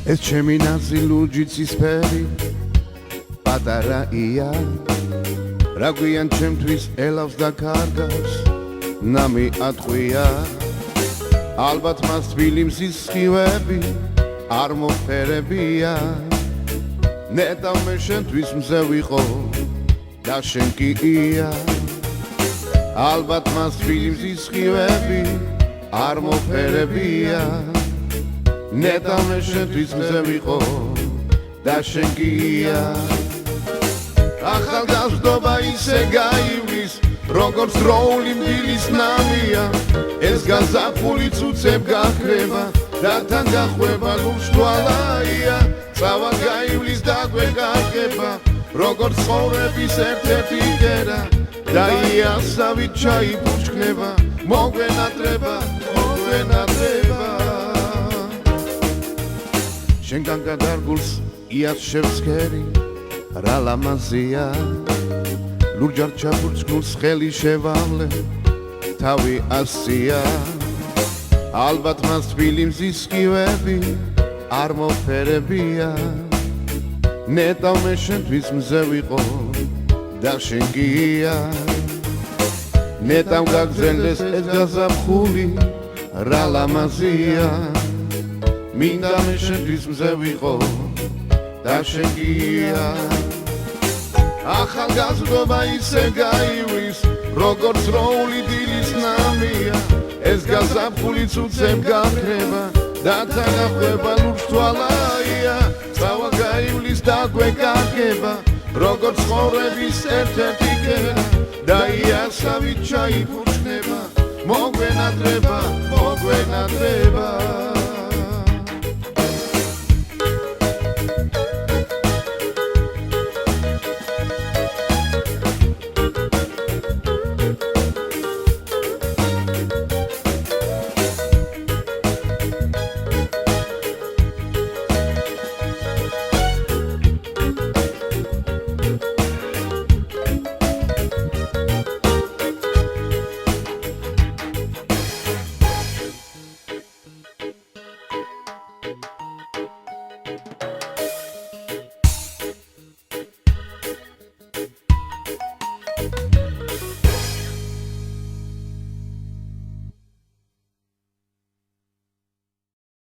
ეს ჩემი ნაზი ლურჯი ცისფერი პატარაია რა გვიან ჩემთვის ელავს და კარგავს ნამი ატყვია ალბათ მას თბილი მზის სხივები არ მოფერებია ნეტავ მე შენთვის მზე ვიყო და შენ კი ია ალბათ მას თბილი მზის სხივები არ მოფერებია ნეტავ მე შენთვის მზე ვიყო და შენ კი ია ახალგაზრდობა ისე გაივლის როგორც დროული მდილის ნამია ეს გაზაფხული ცუცებ გაქრება და თან გახვება ლურჯთვალაია წავა გაივლის და გვეკარგება როგორც ცხოვრების ერთ-ერთი გერა და იასავით ჩაიბუჩქნება მოგვენატრება შენგან გადარგულს იას შევსქერი რა ლამაზია ლურჯარ ჩაბურცქნულს ხელი შევავლე თავი ასია ალბათ მას თბილი მზის სხივები არ მოფერებია ნეტავ მე შენთვის მზე ვიყო და შენ გია ნეტავ გაგზელდეს ეს გაზაფხული რა ლამაზია მინდა მე შენთვის მზე ვიყო და შენ გია ახალგაზრდობა ისე გაივლის როგორც დროული დილის ნამია ეს გაზაფხული ცუცებ გაქრება და თან გახვება ლურჯთვალაია წავა გაივლის და გვეკარგება როგორც ცხოვრების ერთ-ერთი გერა და იასავით ჩაიბუჩქნება მოგვენატრება